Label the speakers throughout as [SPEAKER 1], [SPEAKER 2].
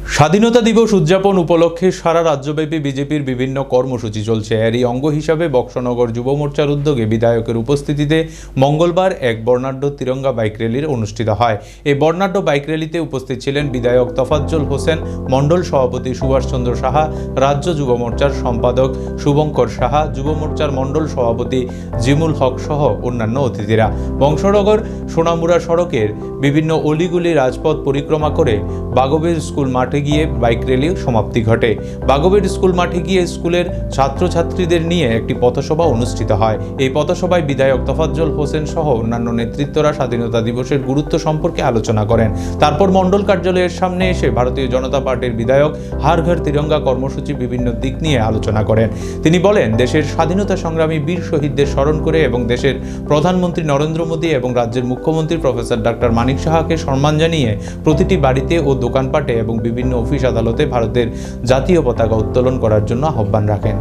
[SPEAKER 1] স্বাধীনতা দিবস উদযাপন উপলক্ষে সারা রাজ্যব্যাপী বিজেপির বিভিন্ন কর্মসূচি চলছে। এরই অঙ্গ হিসাবে বক্সনগর যুব মোর্চার উদ্যোগে বিধায়কের উপস্থিতিতে মঙ্গলবার এক বর্ণাঢ্য তিরঙ্গা বাইক র্যালি অনুষ্ঠিত হয়। এই বর্ণাঢ্য বাইক র্যালিতে উপস্থিত ছিলেন বিধায়ক তোফাজ্জল হোসেন, মণ্ডল সভাপতি সুভাষচন্দ্র সাহা, রাজ্য যুব মোর্চার সম্পাদক শুভঙ্কর সাহা, যুব মোর্চার মণ্ডল সভাপতি জিমুল হক সহ অন্যান্য অতিথিরা। বংশনগর সোনামুড়া সড়কের বিভিন্ন অলিগুলি রাজপথ পরিক্রমা করে বাগবের স্কুল মাঠে গিয়ে বাইক র্যালি সমাপ্তি ঘটে। বাগবের স্কুল মাঠে গিয়ে স্কুলের ছাত্রছাত্রীদের নিয়ে একটি পথসভা অনুষ্ঠিত হয়। এই পথসভায় বিধায়ক তোফাজ্জল হোসেন সহ অন্যান্য নেতৃত্বরা স্বাধীনতা দিবসের গুরুত্ব সম্পর্কে আলোচনা করেন। তারপর মণ্ডল কার্যালয়ের সামনে এসে ভারতীয় জনতা পার্টির বিধায়ক হর ঘর তিরঙ্গা কর্মসূচি বিভিন্ন দিক নিয়ে আলোচনা করেন। তিনি বলেন, দেশের স্বাধীনতা সংগ্রামী বীর শহীদদের স্মরণ করে এবং দেশের প্রধানমন্ত্রী নরেন্দ্র মোদী এবং রাজ্যের মুখ্যমন্ত্রী প্রফেসর ডক্টর মানিক সাহাকে সম্মান জানিয়ে প্রতিটি বাড়িতে ও দোকানপাটে এবং বিভিন্ন অফিস আদালতে ভারতের জাতীয় পতাকা উত্তোলন করার জন্য আহ্বান রাখেন।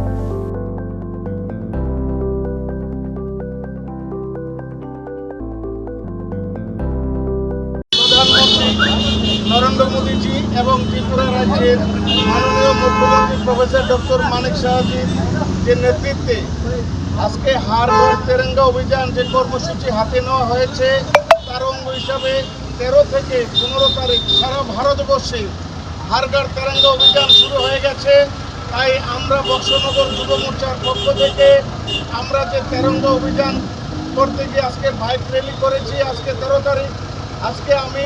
[SPEAKER 2] প্রধানমন্ত্রী নরেন্দ্র মোদীজি এবং ত্রিপুরা রাজ্যের মাননীয় মুখ্যমন্ত্রী প্রফেসর ডক্টর মানিক সাহাজির যে নেতৃত্বে আজকে হর ঘর তিরঙ্গা অভিযান যে কর্মসূচি হাতে নেওয়া হয়েছে, তার অঙ্গ হিসাবে 13 থেকে 15 তারিখ সারা ভারতবর্ষে হর ঘর তিরঙ্গা অভিযান শুরু হয়ে গেছে। তাই আমরা বক্সনগর যুব মোর্চার পক্ষ থেকে আমরা যে তিরঙ্গা অভিযান করতে গিয়ে আজকে বাইক র্যালি করেছি। আজকে 13 তারিখ। আজকে আমি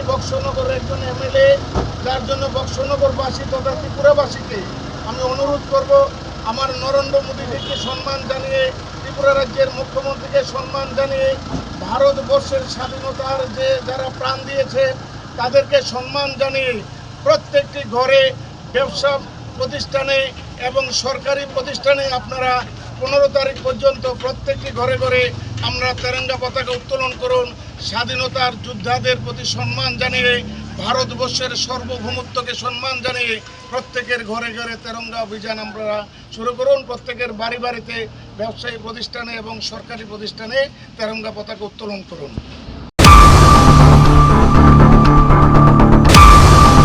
[SPEAKER 2] বক্সনগরের একজন এমএলএ, যার জন্য বক্সনগরবাসী তথা ত্রিপুরাবাসীকে আমি অনুরোধ করব, আমার নরেন্দ্র মোদীজিকে সম্মান জানিয়ে, ত্রিপুরা রাজ্যের মুখ্যমন্ত্রীকে সম্মান জানিয়ে, ভারতবর্ষের স্বাধীনতার যে যারা প্রাণ দিয়েছে তাদেরকে সম্মান জানিয়ে প্রত্যেকটি ঘরে, ব্যবসা প্রতিষ্ঠানে এবং সরকারি প্রতিষ্ঠানে আপনারা 15 তারিখ পর্যন্ত প্রত্যেকটি ঘরে ঘরে আমরা তিরঙ্গা পতাকা উত্তোলন করুন। স্বাধীনতার যোদ্ধাদের প্রতি সম্মান জানিয়ে, ভারতবর্ষের সার্বভৌমত্বকে সম্মান জানিয়ে প্রত্যেকের ঘরে ঘরে তিরঙ্গা অভিযান আমরা শুরু করুন। প্রত্যেকের বাড়ি বাড়িতে, ব্যবসায়ী প্রতিষ্ঠানে এবং সরকারি প্রতিষ্ঠানে তিরঙ্গা পতাকা উত্তোলন করুন।